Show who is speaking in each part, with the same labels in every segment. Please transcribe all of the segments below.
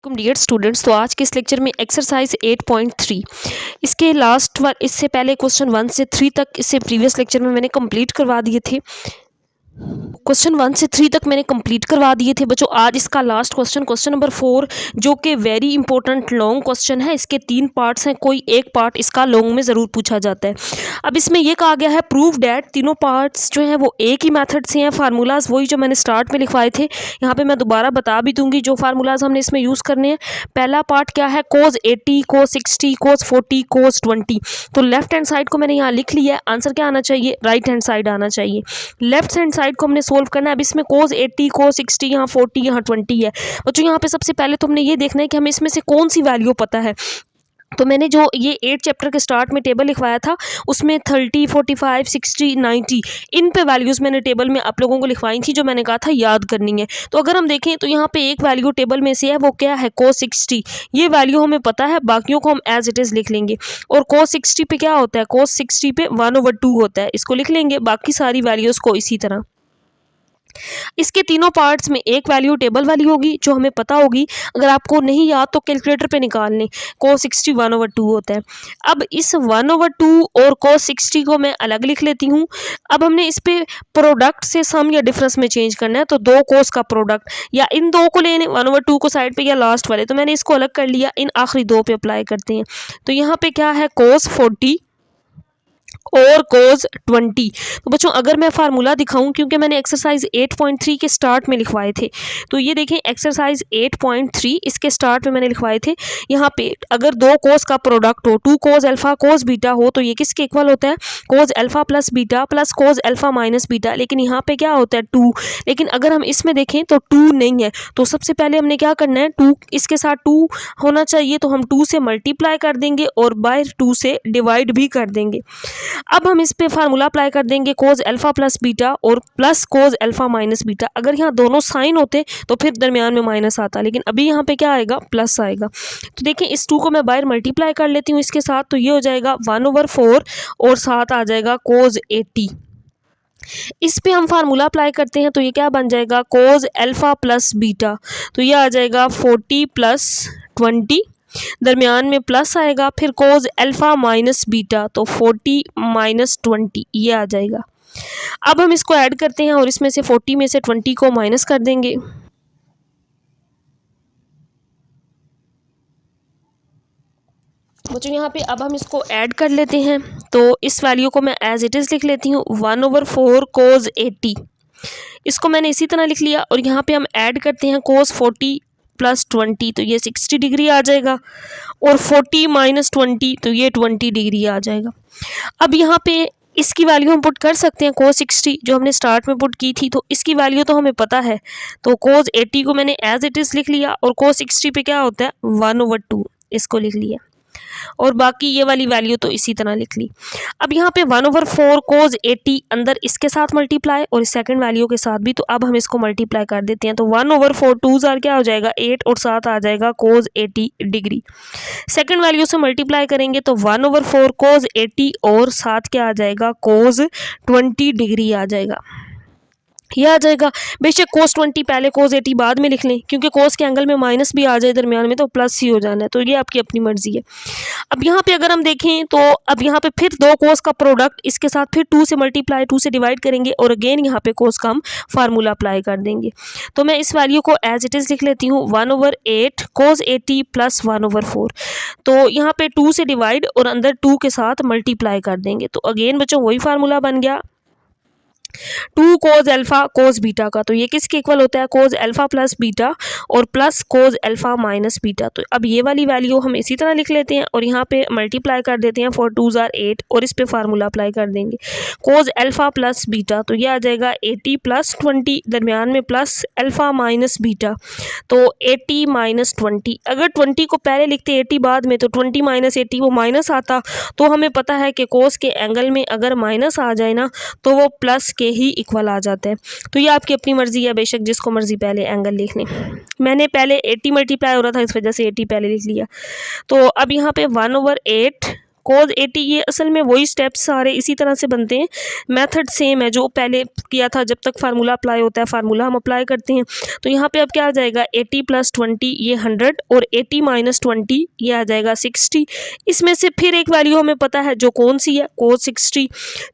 Speaker 1: वालेकुम dear students. तो आज के इस लेक्चर में एक्सरसाइज 8.3 इसके लास्ट इससे पहले क्वेश्चन 1 से 3 तक इससे प्रीवियस लेक्चर में मैंने कंप्लीट करवा दिए थे। क्वेश्चन 1 से 3 तक मैंने कंप्लीट करवा दिए थे बच्चों। आज इसका लास्ट क्वेश्चन, क्वेश्चन नंबर 4, जो कि वेरी इंपॉर्टेंट लॉन्ग क्वेश्चन है। इसके 3 पार्ट्स हैं, कोई एक पार्ट इसका लॉन्ग में ज़रूर पूछा जाता है। अब इसमें यह कहा गया है प्रूव डैट, तीनों पार्ट्स जो हैं वो एक ही मेथड से हैं। फार्मूलाज वही जो मैंने स्टार्ट में लिखवाए थे, यहाँ पे मैं दोबारा बता भी दूंगी जो फार्मूलाज हमने इसमें यूज़ करने हैं। पहला पार्ट क्या है, कोस 80, कोस 60, कोस 40, कोस 20। तो लेफ्ट हैंड साइड को मैंने यहाँ लिख लिया है। आंसर क्या आना चाहिए, राइट हैंड साइड आना चाहिए। लेफ्ट हैंड साइड को हमने सोल्व करना है। अब इसमें कोस 80, कोस 60, यहाँ 40, यहाँ 20 है बच्चों। यहाँ पे सबसे पहले तो हमने ये देखना है कि हमें इसमें से कौन सी वैल्यू पता है। तो मैंने जो ये 8 चैप्टर के स्टार्ट में टेबल लिखवाया था उसमें 30, 45, 60, 90 इन पे वैल्यूज़ मैंने टेबल में आप लोगों को लिखवाई थी, जो मैंने कहा था याद करनी है। तो अगर हम देखें तो यहाँ पे एक वैल्यू टेबल में से है, वो क्या है, कोस 60। ये वैल्यू हमें पता है, बाकियों को हम एज इट इज़ लिख लेंगे। और कोस 60 पे क्या होता है, कोस 60 पे 1/2 होता है, इसको लिख लेंगे। बाकी सारी वैल्यूज़ को इसी तरह। इसके तीनों पार्ट्स में एक वैल्यू टेबल वाली होगी जो हमें पता होगी। अगर आपको नहीं याद तो कैलकुलेटर पे निकाल लें। कोस 60 1/2 होता है। अब इस 1/2 और कोस 60 को मैं अलग लिख लेती हूँ। अब हमने इस पे प्रोडक्ट से सम या डिफरेंस में चेंज करना है। तो दो कोस का प्रोडक्ट, या इन दो को लेने 1/2 को साइड पे या लास्ट वाले, तो मैंने इसको अलग कर लिया। इन आखिरी दो पे अप्लाई करते हैं। तो यहाँ पे क्या है, कोस 40 और कोस 20। तो बच्चों अगर मैं फार्मूला दिखाऊं, क्योंकि मैंने एक्सरसाइज 8.3 के स्टार्ट में लिखवाए थे, तो ये देखें एक्सरसाइज 8.3 इसके स्टार्ट में मैंने लिखवाए थे। यहाँ पे अगर दो कोस का प्रोडक्ट हो, 2 कोस अल्फा कोस बीटा हो, तो ये किसके इक्वल होता है, cos alpha plus beta plus cos alpha minus beta. लेकिन यहाँ पे क्या होता है, 2। लेकिन अगर हम इसमें देखें तो 2 नहीं है। तो सबसे पहले हमने क्या करना है, 2 इसके साथ 2 होना चाहिए, तो हम 2 से मल्टीप्लाई कर देंगे और बाय 2 से डिवाइड भी कर देंगे। अब हम इस पे फार्मूला अप्लाई कर देंगे, कोस अल्फा प्लस बीटा और plus cos alpha minus beta. अगर यहाँ दोनों साइन होते तो फिर दरमियान में माइनस आता, लेकिन अभी यहाँ पे क्या आएगा, प्लस आएगा। तो देखें इस 2 को मैं बाहर मल्टीप्लाई कर लेती हूँ इसके साथ, तो ये हो जाएगा 1/4 और साथ आ जाएगा कोस 80। इस पे हम फार्मूला अप्लाई करते हैं तो ये क्या बन जाएगा, कोस अल्फा प्लस बीटा। तो ये आ जाएगा 40 प्लस 20, दरमियान में प्लस आएगा, फिर कोस अल्फा माइनस बीटा, तो 40 माइनस 20 ये आ जाएगा। अब हम इसको ऐड करते हैं और इसमें से 40 में से 20 को माइनस कर देंगे। बच्चों यहाँ पे अब हम इसको ऐड कर लेते हैं। तो इस वैल्यू को मैं एज इट इज़ लिख लेती हूँ, 1/4 कोस 80। इसको मैंने इसी तरह लिख लिया। और यहाँ पे हम ऐड करते हैं कोस 40 प्लस 20, तो ये 60 डिग्री आ जाएगा। और 40 माइनस 20, तो ये 20 डिग्री आ जाएगा। अब यहाँ पे इसकी वैल्यू हम पुट कर सकते हैं, कोस 60 जो हमने स्टार्ट में पुट की थी, तो इसकी वैल्यू तो हमें पता है। तो कोस 80 को मैंने एज इट इज़ लिख लिया और कोस 60 पे क्या होता है, 1/2 इसको लिख लिया। और बाकी ये वाली वैल्यू तो इसी तरह लिख ली। अब यहाँ पे 1/4 कोस 80 अंदर इसके साथ मल्टीप्लाई और इस सेकंड वैल्यू के साथ भी, तो अब हम इसको मल्टीप्लाई कर देते हैं। तो 1/4 2 क्या हो जाएगा, 8 और साथ आ जाएगा कोस 80 डिग्री। सेकंड वैल्यू से मल्टीप्लाई करेंगे तो 1/4 कोस 80 और साथ क्या आ जाएगा, कोस 20 डिग्री आ जाएगा। ये आ जाएगा। बेशक कोस 20 पहले कोस 80 बाद में लिख लें, क्योंकि कोस के एंगल में माइनस भी आ जाए दरमियान में तो प्लस ही हो जाना है। तो ये आपकी अपनी मर्जी है। अब यहाँ पे अगर हम देखें तो अब यहाँ पे फिर दो कोस का प्रोडक्ट, इसके साथ फिर 2 से मल्टीप्लाई, 2 से डिवाइड करेंगे और अगेन यहाँ पे कोस का हम फार्मूला अप्लाई कर देंगे। तो मैं इस वैल्यू को एज इट इज़ लिख लेती हूँ, 1/8 कोस 80 प्लस 1/4। तो यहाँ पे 2 से डिवाइड और अंदर 2 के साथ मल्टीप्लाई कर देंगे। तो अगेन बच्चों वही फार्मूला बन गया, 2 कोस अल्फा कोस बीटा का। तो ये किसके इक्वल होता है, कोस अल्फा प्लस बीटा और plus cos alpha minus beta. तो अब ये वाली वैल्यू हम इसी तरह लिख लेते हैं और यहाँ पे मल्टीप्लाई कर देते हैं, 4 2 8 और इस पे फार्मूला अप्लाई कर देंगे, कोस अल्फा प्लस बीटा। तो ये आ जाएगा 80 प्लस 20, दरमियान में प्लस अल्फा माइनस बीटा, तो 80 माइनस 20। अगर 20 को पहले लिखते 80 बाद में, तो 20 माइनस 80 वो माइनस आता। तो हमें पता है कि कोस के एंगल में अगर माइनस आ जाए ना तो वो प्लस के ही इक्वल आ जाता है। तो ये आपकी अपनी मर्जी है, बेशक जिसको मर्जी पहले एंगल लिख लें। मैंने पहले 80 मल्टीप्लाई हो रहा था, इस वजह से 80 पहले लिख लिया। तो अब यहाँ पे 1/8 कोज 80 ये असल में वही स्टेप्स सारे इसी तरह से बनते हैं, मेथड सेम है जो पहले किया था। जब तक फार्मूला अप्लाई होता है फार्मूला हम अप्लाई करते हैं। तो यहाँ पे अब क्या आ जाएगा 80 + 20 ये 100 और 80 - 20 ये आ जाएगा 60। इसमें से फिर एक वैल्यू हमें पता है जो कौन सी है, कोज 60।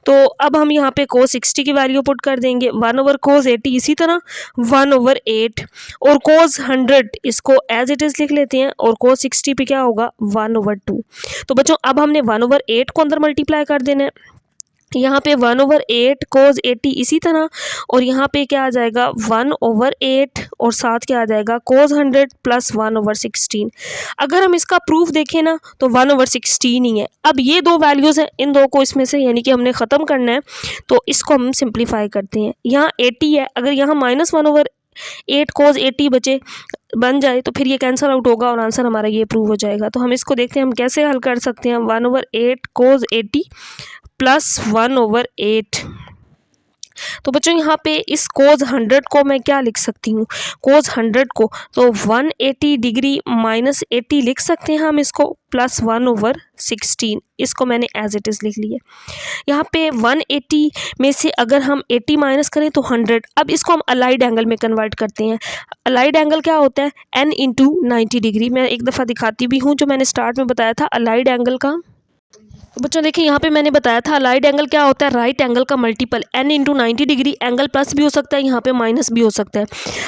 Speaker 1: तो अब हम यहाँ पे कोज 60 की वैल्यू पुट कर देंगे 1/कोज 80, इसी तरह 1/8 और कोज 100 इसको एज इट इज़ लिख लेते हैं और कोज 60 पे क्या होगा 1/2। तो बच्चों अब हमने 1/8 को अंदर मल्टीप्लाई कर देना है, यहाँ पे 1/8 कोज 80 इसी तरह, और यहाँ पे क्या आ जाएगा 1/8 और साथ क्या आ जाएगा कोज 100 + 1/16। अगर हम इसका प्रूफ देखें ना तो 1/16 ही है। अब ये दो वैल्यूज़ हैं, इन दो को इसमें से यानी कि हमने ख़त्म करना है, तो इसको हम सिंप्लीफाई करते हैं। यहाँ 80 है, अगर यहाँ -1/8 कोज 80 बन जाए तो फिर ये कैंसिल आउट होगा और आंसर हमारा ये प्रूव हो जाएगा। तो हम इसको देखते हैं हम कैसे हल कर सकते हैं। 1/8 कोज 80 + 1/8। तो बच्चों यहाँ पे इस कोज 100 को मैं क्या लिख सकती हूँ, कोज 100 को तो 180 डिग्री -80 लिख सकते हैं हम इसको, + 1/16 इसको मैंने एज इट इज़ लिख लिया। यहाँ पे 180 में से अगर हम 80 माइनस करें तो 100। अब इसको हम अलाइड एंगल में कन्वर्ट करते हैं। अलाइड एंगल क्या होता है n × 90 डिग्री। मैं एक दफ़ा दिखाती भी हूँ, जो मैंने स्टार्ट में बताया था अलाइड एंगल का। बच्चों देखिए यहाँ पे मैंने बताया था अलाइड एंगल क्या होता है, राइट एंगल का multiple. n × 90 degree angle plus भी हो सकता है, यहाँ पे माइनस भी हो सकता है।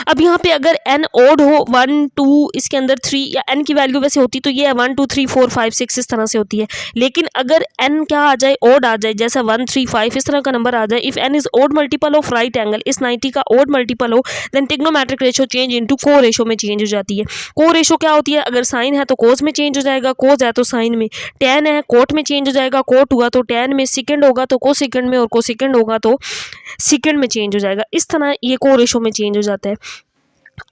Speaker 1: अब यहाँ पे अगर n ओड हो 1 2 इसके अंदर 3 या n की वैल्यू वैसे होती तो ये 1 2 3 4 5 6 इस तरह से होती है। लेकिन अगर n क्या आ जाए ओड आ जाए, जैसा 1 3 5 इस तरह का नंबर आ जाए, if n is odd multiple of right angle, इस 90 का ओड मल्टीपल हो, then trigonometric ratio change into को रेशो में चेंज हो जाती है। को रेशो क्या होती है, अगर साइन है तो कोस में चेंज हो जाएगा, कोस है तो साइन में, टेन है कोट में चेंज हो जाएगा, कोट हुआ तो टेन में, सेकंड होगा तो को सेकंड में, और को सेकंड होगा तो सेकंड में चेंज हो जाएगा। इस तरह ये को रेशो में चेंज हो जाता है।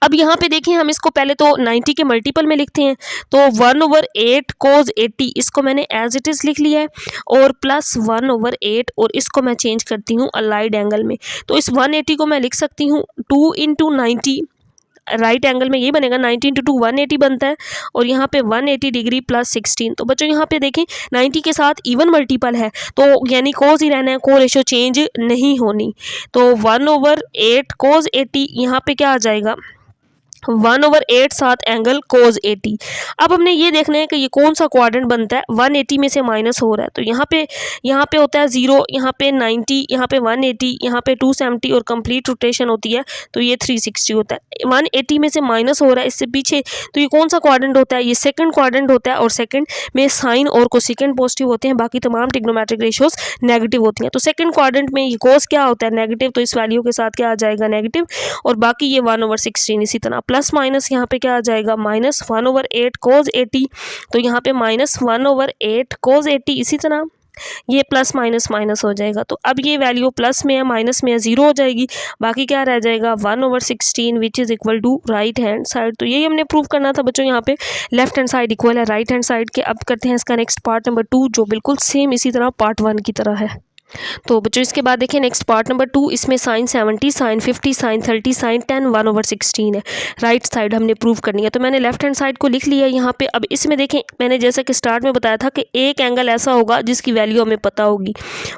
Speaker 1: अब यहाँ पे देखिए हम इसको पहले तो 90 के मल्टीपल में लिखते हैं, तो 1/8 कोज 80 इसको मैंने एज इट इज़ लिख लिया है, और + 1/8 और इसको मैं चेंज करती हूँ अलाइड एंगल में। तो इस 180 को मैं लिख सकती हूँ 2 × 90, राइट एंगल में ये बनेगा 90 × 2 180 बनता है, और यहाँ पे 180 डिग्री + 16। तो बच्चों यहाँ पे देखें 90 के साथ इवन मल्टीपल है, तो यानी कोस ही रहना है, को रेशो चेंज नहीं होनी। तो 1/8 कोस 80 यहाँ पे क्या आ जाएगा 1/8 साथ एंगल कोज 80। अब हमने ये देखना है कि ये कौन सा क्वाड्रेंट बनता है, 180 में से माइनस हो रहा है, तो यहाँ पे होता है 0, यहाँ पे 90, यहाँ पे 180, यहाँ पे 270 और कंप्लीट रोटेशन होती है तो ये 360 होता है। 180 में से माइनस हो रहा है इससे पीछे, तो ये कौन सा क्वाड्रेंट होता है, ये सेकंड क्वाड्रेंट होता है, और सेकंड में साइन और कोसेकेंट पॉजिटिव होते हैं, बाकी तमाम ट्रिग्नोमेट्रिक रेशियोज नेगेटिव होती हैं। तो सेकंड क्वाड्रेंट में ये कोस क्या होता है नेगेटिव, तो इस वैल्यू के साथ क्या आ जाएगा नेगेटिव, और बाकी ये 1/16 इसी तरह प्लस माइनस यहाँ पे क्या आ जाएगा -1/8 कोज 80, तो यहाँ पे -1/8 कोज 80 इसी तरह ये प्लस माइनस माइनस हो जाएगा। तो अब ये वैल्यू प्लस में है माइनस में है 0 हो जाएगी, बाकी क्या रह जाएगा 1/16 which is equal to right hand side. तो यही हमने प्रूव करना था बच्चों, यहाँ पे लेफ्ट हैंड साइड इक्वल है राइट हैंड साइड के। अब करते हैं इसका नेक्स्ट पार्ट नंबर 2, जो बिल्कुल सेम इसी तरह पार्ट 1 की तरह है। तो बच्चों इसके बाद देखिए नेक्स्ट पार्ट नंबर 2, इसमें साइन 70 साइन 50 साइन 30 साइन 10 1/16 है। राइट साइड हमने प्रूव करनी है, तो मैंने लेफ्ट हैंड साइड को लिख लिया है यहाँ पे। अब इसमें देखें मैंने जैसा कि स्टार्ट में बताया था कि एक एंगल ऐसा होगा जिसकी वैल्यू हमें पता होगी,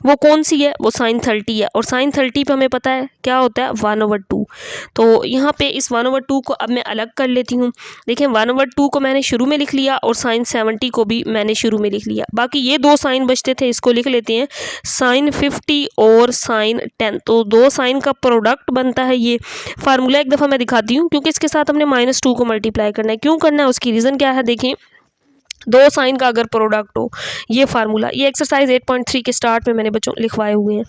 Speaker 1: वो कौन सी है, वो साइन 30 है, और साइन 30 पे हमें पता है क्या होता है 1/2। तो यहाँ पे इस 1/2 को अब मैं अलग कर लेती हूँ। देखें 1/2 को मैंने शुरू में लिख लिया और साइन 70 को भी मैंने शुरू में लिख लिया, बाकी ये दो साइन बचते थे, इसको लिख लेते हैं साइन 50 और साइन 10। तो दो साइन का प्रोडक्ट बनता है ये। फार्मूला एक दफ़ा मैं दिखाती हूँ, क्योंकि इसके साथ हमने -2 को मल्टीप्लाई करना है। क्यों करना है उसकी रीज़न क्या है, देखें दो साइन का अगर प्रोडक्ट हो, ये फार्मूला, ये एक्सरसाइज 8.3 के स्टार्ट में मैंने बच्चों लिखवाए हुए हैं।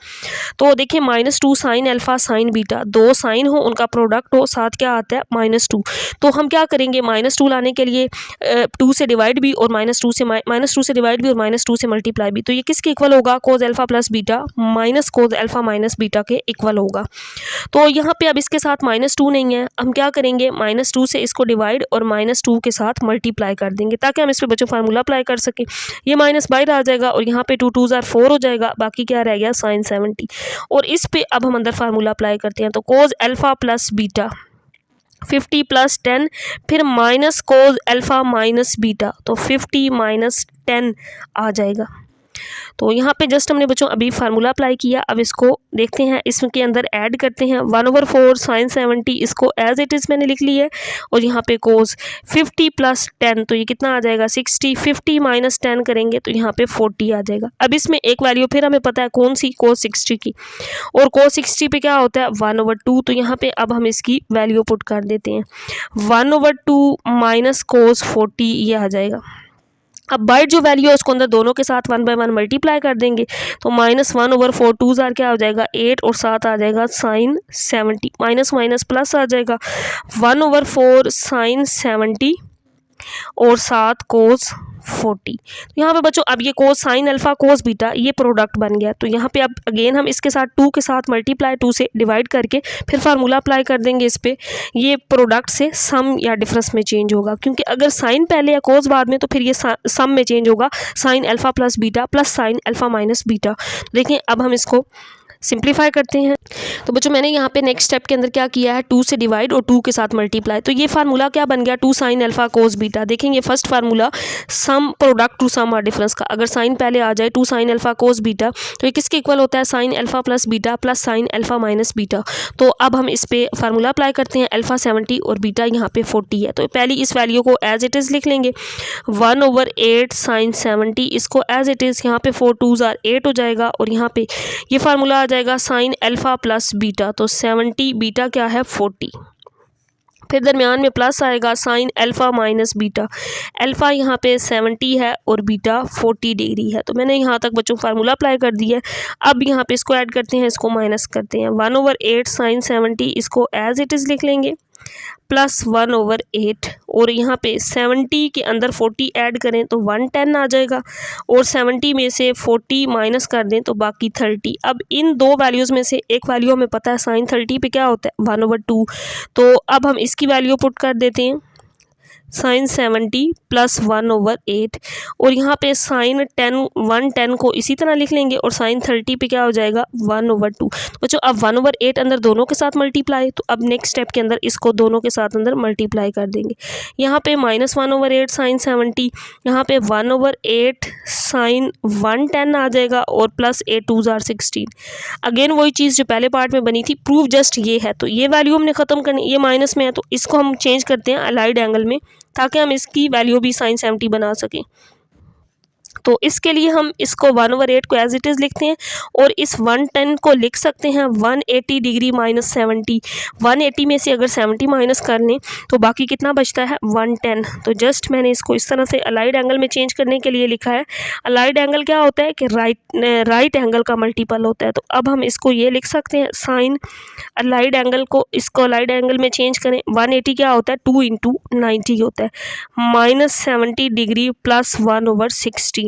Speaker 1: तो देखिए -2 साइन अल्फा साइन बीटा, दो साइन हो उनका प्रोडक्ट हो, साथ क्या आता है -2। तो हम क्या करेंगे -2 लाने के लिए 2 से डिवाइड भी और -2 से डिवाइड भी और -2 से मल्टीप्लाई भी। तो ये किसके इक्वल होगा, cos alpha plus beta minus cos alpha minus beta के इक्वल होगा। तो यहाँ पे अब इसके साथ -2 नहीं है, हम क्या करेंगे -2 से इसको डिवाइड और -2 के साथ मल्टीप्लाई कर देंगे, ताकि हम इस पर बच्चों फार्मूला अप्लाई कर सकें। ये माइनस बाहर आ जाएगा और यहाँ पे 2 2 ज़ार 4 हो जाएगा, बाकी क्या रह गया साइन 70। और इस पे अब हम अंदर फार्मूला अप्लाई करते हैं, तो कोज अल्फा प्लस बीटा 50 प्लस 10, फिर minus cos alpha minus beta, तो 50 माइनस 10 आ जाएगा। तो यहाँ पे जस्ट हमने बच्चों अभी फार्मूला अप्लाई किया। अब इसको देखते हैं, इसके अंदर ऐड करते हैं 1/4 साइन 70, इसको एज इट इज़ मैंने लिख ली है, और यहाँ पे कोस 50 प्लस 10, तो ये कितना आ जाएगा 60। 50 माइनस 10 करेंगे तो यहाँ पे 40 आ जाएगा। अब इसमें एक वैल्यू फिर हमें पता है कौन सी, कोस 60 की, और कोस 60 पे क्या होता है 1/2, तो यहाँ पे अब हम इसकी वैल्यू पुट कर देते हैं 1/2 माइनस कोस 40, ये आ जाएगा। अब बाइट जो वैल्यू है उसको अंदर दोनों के साथ 1/1 मल्टीप्लाई कर देंगे, तो -1/4 2 ज़ार क्या हो जाएगा 8, और साथ आ जाएगा साइन 70, माइनस माइनस प्लस आ जाएगा 1/4 साइन 70 और साथ कोस 40। तो यहाँ पे बच्चों अब ये कोस साइन अल्फ़ा कोस बीटा ये प्रोडक्ट बन गया, तो यहाँ पे अब अगेन हम इसके साथ 2 के साथ मल्टीप्लाई 2 से डिवाइड करके फिर फार्मूला अप्लाई कर देंगे इस पे। ये प्रोडक्ट से सम या डिफरेंस में चेंज होगा, क्योंकि अगर साइन पहले या कोस बाद में तो फिर ये सम में चेंज होगा, sine alpha plus beta plus sine alpha minus beta. देखिए अब हम इसको सिंप्लीफाई करते हैं। तो बच्चों मैंने यहाँ पे नेक्स्ट स्टेप के अंदर क्या किया है, 2 से डिवाइड और 2 के साथ मल्टीप्लाई, तो ये फार्मूला क्या बन गया 2 साइन अल्फा कोस बीटा। देखेंगे first formula sum product to sum और डिफरेंस का, अगर साइन पहले आ जाए 2 साइन अल्फा कोस बीटा, तो ये किसके इक्वल होता है sine alpha plus beta plus sine alpha minus beta. तो अब हम इस पे फार्मूला अप्लाई करते हैं, अल्फा 70 और बीटा यहाँ पे 40 है, तो पहली इस वैल्यू को एज इट इज़ लिख लेंगे 1/8 साइन 70, इसको एज इट इज़ यहाँ पे 4 2 ज़ार 8 हो जाएगा, और यहाँ पे ये फार्मूला आ जाएगा साइन अल्फ़ा प्लस बीटा, तो 70 बीटा क्या है 40, फिर दरमियान में प्लस आएगा sine alpha minus beta, alpha यहाँ पे 70 है और बीटा 40 डिग्री है। तो मैंने यहाँ तक बच्चों फार्मूला अप्लाई कर दिया है। अब यहाँ पे इसको ऐड करते हैं, इसको माइनस करते हैं 1/8 साइन 70, इसको एज इट इज़ लिख लेंगे प्लस 1/8, और यहाँ पे 70 के अंदर 40 ऐड करें तो 110 आ जाएगा, और 70 में से 40 माइनस कर दें तो बाकी 30। अब इन दो वैल्यूज़ में से एक वैल्यू हमें पता है साइन 30 पे क्या होता है 1/2, तो अब हम इसकी वैल्यू पुट कर देते हैं साइन 70 प्लस 1/8, और यहाँ पे साइन 110 को इसी तरह लिख लेंगे, और साइन 30 पे क्या हो जाएगा 1/2। तो बच्चों अब 1/8 अंदर दोनों के साथ मल्टीप्लाई, तो अब नेक्स्ट स्टेप के अंदर इसको दोनों के साथ अंदर मल्टीप्लाई कर देंगे। यहाँ पे -1/8 साइन 70, यहाँ पे 1/8 साइन 110 आ जाएगा, और प्लस 8 2 ज़ार 16। अगेन वही चीज़ जो पहले पार्ट में बनी थी, प्रूफ जस्ट ये है, तो ये वैल्यू हमने ख़त्म करनी, ये माइनस में है तो इसको हम चेंज करते हैं अलाइड एंगल में, ताकि हम इसकी वैल्यू भी साइन 70 बना सकें। तो इसके लिए हम इसको 1/8 को एज इट इज़ लिखते हैं, और इस 110 को लिख सकते हैं 180 डिग्री माइनस 70। 180 में से अगर 70 माइनस कर लें तो बाकी कितना बचता है 110। तो जस्ट मैंने इसको इस तरह से अलाइड एंगल में चेंज करने के लिए लिखा है। अलाइड एंगल क्या होता है कि राइट एंगल का मल्टीपल होता है, तो अब हम इसको ये लिख सकते हैं साइन अलाइड एंगल को, इसको अलाइड एंगल में चेंज करें 180 क्या होता है 2 × 90 होता है, -70 डिग्री प्लस 1/16।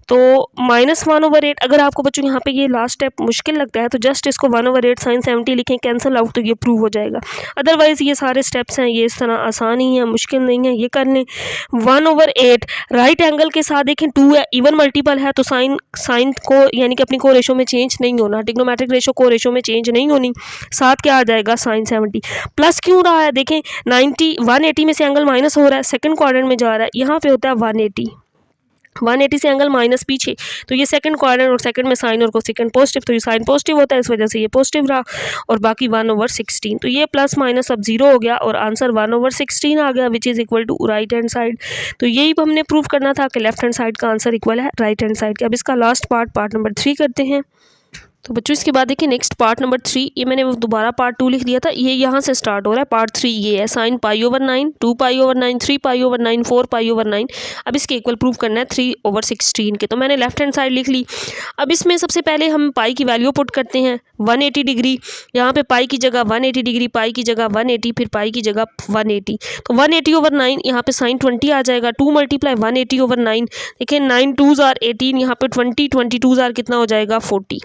Speaker 1: तो -1/8, अगर आपको बच्चों यहाँ पे ये लास्ट स्टेप मुश्किल लगता है तो जस्ट इसको 1/8 साइन 70 लिखें, कैंसिल आउट, तो ये प्रूव हो जाएगा। अदरवाइज़ ये सारे स्टेप्स हैं ये इस तरह आसान ही है, मुश्किल नहीं है, ये कर लें। 1/8 राइट एंगल के साथ देखें 2 है, इवन मल्टीपल है, तो साइन को यानी कि अपनी को रेशो में चेंज नहीं होना, ट्रिग्नोमेट्रिक रेशो को रेशो में चेंज नहीं होनी, साथ क्या आ जाएगा साइन 70। प्लस क्यों रहा है देखें 180 में से एंगल माइनस हो रहा है, सेकंड क्वाड्रेंट में जा रहा है, यहाँ पे होता है 180 से एंगल माइनस पीछे, तो ये सेकंड क्वाड्रेंट और सेकंड में साइन और कोसेकेंट पॉजिटिव, तो ये साइन पॉजिटिव होता है, इस वजह से ये पॉजिटिव रहा, और बाकी 1/16। तो ये प्लस माइनस अब 0 हो गया और आंसर 1/16 आ गया, which is equal to right hand side. तो यही हमने प्रूव करना था कि लेफ्ट हैंड साइड का आंसर इक्वल है राइट हैंड साइड के। अब इसका लास्ट पार्ट नंबर 3 करते हैं। तो बच्चों इसके बाद देखिए नेक्स्ट पार्ट नंबर 3, ये मैंने दोबारा पार्ट 2 लिख दिया था, ये यहाँ से स्टार्ट हो रहा है। पार्ट 3 ये है साइन π/9, 2π/9, 3π/9, 4π/9। अब इसके इक्वल प्रूव करना है 3/16 के, तो मैंने लेफ्ट हैंड साइड लिख ली। अब इसमें सबसे पहले हम पाई की वैल्यू पुट करते हैं 180 डिग्री, यहाँ पे पाई की जगह 180 डिग्री, पाई की जगह 180, फिर पाई की जगह 180, तो 180/9 यहाँ पे साइन 20 आ जाएगा, 2 × 180/9, देखिए 9 2 ज़ार 18, यहाँ पे 20 22 ज़ार कितना हो जाएगा 40।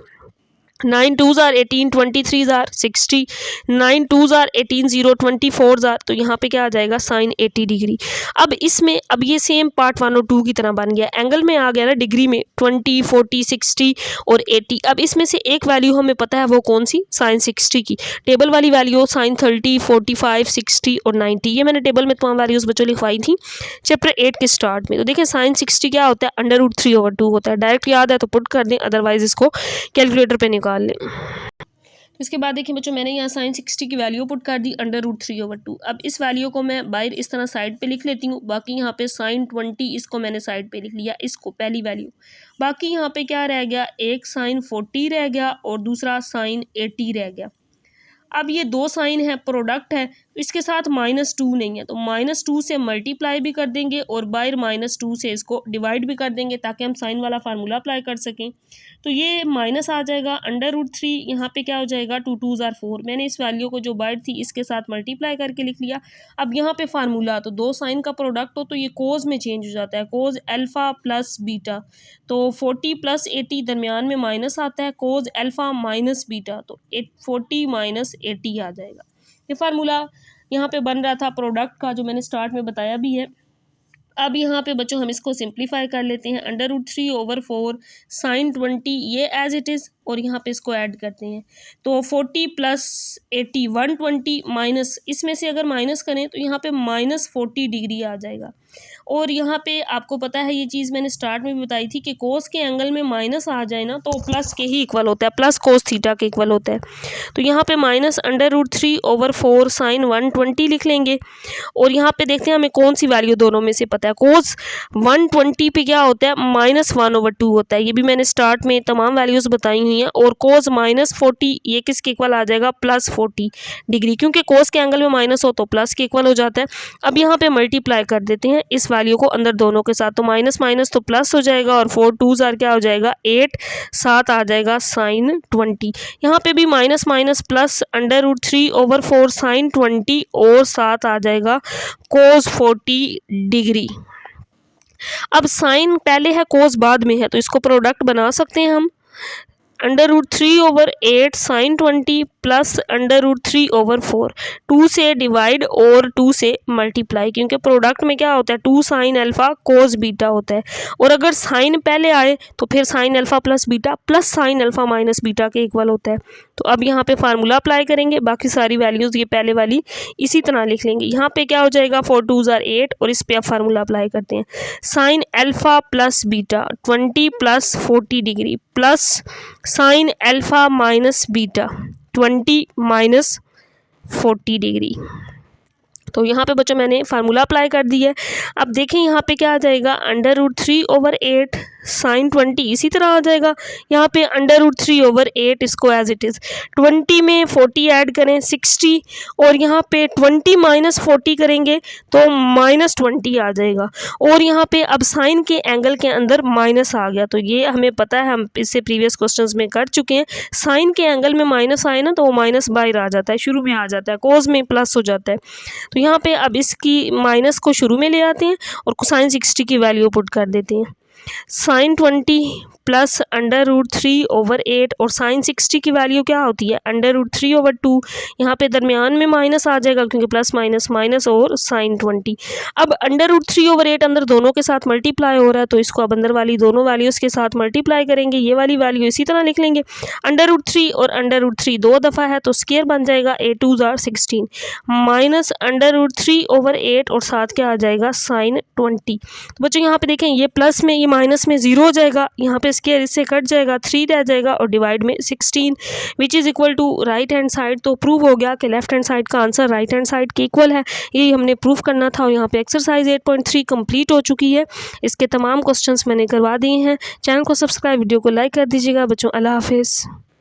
Speaker 1: 9 2s are 18, 23s are 60, 9 2s are 18, 0 24s are, तो यहाँ पे क्या आ जाएगा साइन 80 डिग्री। अब इसमें अब ये सेम पार्ट 1 और 2 की तरह बन गया, एंगल में आ गया ना डिग्री में 20, 40, 60 और 80। अब इसमें से एक वैल्यू हमें पता है वो कौन सी, साइन 60 की। टेबल वाली वैल्यू साइन 30, 45, 60 और 90, ये मैंने टेबल में तमाम वैल्यूज़ बच्चों लिखवाई थी चैप्टर 8 के स्टार्ट में। तो देखें साइन 60 क्या होता है, √3/2 होता है। डायरेक्ट याद है तो पुट कर दें, अदरवाइज इसको कैलकुलेटर पे निकाल लें। इसके बाद देखिए बच्चों मैंने यहाँ साइन 60 की वैल्यू पुट कर दी √3/2। अब इस वैल्यू को मैं बाहर इस तरह साइड पे लिख लेती हूँ। बाकी यहाँ पे साइन 20 इसको मैंने साइड पे लिख लिया, इसको पहली वैल्यू। बाकी यहाँ पे क्या रह गया, एक साइन 40 रह गया और दूसरा साइन 80 रह गया। अब ये दो साइन है, प्रोडक्ट है, इसके साथ -2 नहीं है, तो -2 से मल्टीप्लाई भी कर देंगे और बाहर -2 से इसको डिवाइड भी कर देंगे ताकि हम साइन वाला फार्मूला अप्लाई कर सकें। तो ये माइनस आ जाएगा, √3 यहाँ पे क्या हो जाएगा, 2 2s आर 4। मैंने इस वैल्यू को जो बाहर थी इसके साथ मल्टीप्लाई करके लिख लिया। अब यहाँ पे फार्मूला, तो दो साइन का प्रोडक्ट हो तो ये कोज में चेंज हो जाता है, कोज अल्फ़ा प्लस बीटा। तो 40 + 80 दरमियान में माइनस आता है, कोज अल्फ़ा माइनस बीटा, तो 40 - 80 आ जाएगा। ये फार्मूला यहाँ पे बन रहा था प्रोडक्ट का, जो मैंने स्टार्ट में बताया भी है। अब यहाँ पे बच्चों हम इसको सिंप्लीफाई कर लेते हैं, √3/4 साइन 20 ये एज इट इज़, और यहाँ पे इसको ऐड करते हैं। तो 40 + 80 120 माइनस, इसमें से अगर माइनस करें तो यहाँ पे -40 डिग्री आ जाएगा। और यहाँ पे आपको पता है ये चीज़ मैंने स्टार्ट में भी बताई थी कि कोस के एंगल में माइनस आ जाए ना तो प्लस के ही इक्वल होता है, प्लस कोस थीटा के इक्वल होता है। तो यहाँ पे -√3/4 साइन 120 लिख लेंगे। और यहाँ पे देखते हैं हमें कौन सी वैल्यू दोनों में से पता है। कोस 120 पे क्या होता है, -1/2 होता है, ये भी मैंने स्टार्ट में तमाम वैल्यूज़ बताई हुई हैं। और कोस -40 ये किसके इक्वल आ जाएगा, +40 डिग्री, क्योंकि कोस के एंगल में माइनस हो तो प्लस के इक्वल हो जाता है। अब यहाँ पे मल्टीप्लाई कर देते हैं इस वैल्यू को अंदर दोनों के साथ, तो माइनस माइनस तो प्लस हो जाएगा और 4 2s आर क्या हो जाएगा 8, 7 आ जाएगा साइन 20। यहाँ पे भी माइनस माइनस प्लस, √3/4 साइन 20 और 7 आ जाएगा कोस 40 डिग्री। अब साइन पहले है कोस बाद में है, तो इसको प्रोडक्ट बना सकते हैं हम, √3/8 साइन 20 प्लस √3/4, 2 से डिवाइड और 2 से मल्टीप्लाई, क्योंकि प्रोडक्ट में क्या होता है 2 साइन अल्फ़ा कोस बीटा होता है। और अगर साइन पहले आए तो फिर sine alpha plus beta plus sine alpha minus beta के इक्वल होता है। तो अब यहाँ पे फार्मूला अप्लाई करेंगे, बाकी सारी वैल्यूज़ ये पहले वाली इसी तरह लिख लेंगे। यहाँ पे क्या हो जाएगा 4 2s आर 8 और इस पर अब फार्मूला अप्लाई करते हैं, sine alpha plus beta 20 + 40 degree plus sine alpha minus beta 20 - 40 degree. तो यहाँ पे बच्चों मैंने फार्मूला अप्लाई कर दिया है। अब देखें यहाँ पे क्या आ जाएगा, √3/8 साइन 20 इसी तरह आ जाएगा। यहाँ पे √3/8 इसको एज इट इज़, 20 में 40 ऐड करें 60, और यहाँ पे 20 - 40 करेंगे तो -20 आ जाएगा। और यहाँ पे अब साइन के एंगल के अंदर माइनस आ गया, तो ये हमें पता है, हम इससे प्रीवियस क्वेश्चंस में कर चुके हैं। साइन के एंगल में माइनस आए ना तो वो माइनस बाहर आ जाता है, शुरू में आ जाता है, कोस में प्लस हो जाता है। तो यहाँ पे अब इसकी माइनस को शुरू में ले आते हैं और साइन 60 की वैल्यू पुट कर देते हैं, साइन 20 प्लस √3/8 और साइन 60 की वैल्यू क्या होती है √3/2। यहाँ पे दरमियान में माइनस आ जाएगा क्योंकि प्लस माइनस माइनस और साइन 20। अब √3/8 अंदर दोनों के साथ मल्टीप्लाई हो रहा है, तो इसको अब अंदर वाली दोनों वैल्यूज़ के साथ मल्टीप्लाई करेंगे। ये वाली वैल्यू इसी तरह लिख लेंगे, √3 और √3 दो दफ़ा है तो स्क्वायर बन जाएगा, 8 2s आर 16 माइनस √3/8 और साथ क्या आ जाएगा साइन 20। तो बच्चों यहाँ पे देखें ये प्लस में ये माइनस में 0 हो जाएगा, यहाँ पे स्क्वायर इससे कट जाएगा, 3 रह जाएगा और डिवाइड में 16 which is equal to right hand side. तो प्रूव हो गया कि लेफ्ट हैंड साइड का आंसर राइट हैंड साइड के इक्वल है। यही हमने प्रूव करना था और यहाँ पे एक्सरसाइज 8.3 कंप्लीट हो चुकी है। इसके तमाम क्वेश्चंस मैंने करवा दिए हैं। चैनल को सब्सक्राइब, वीडियो को लाइक कर दीजिएगा बच्चों। अल्लाह हाफिज़।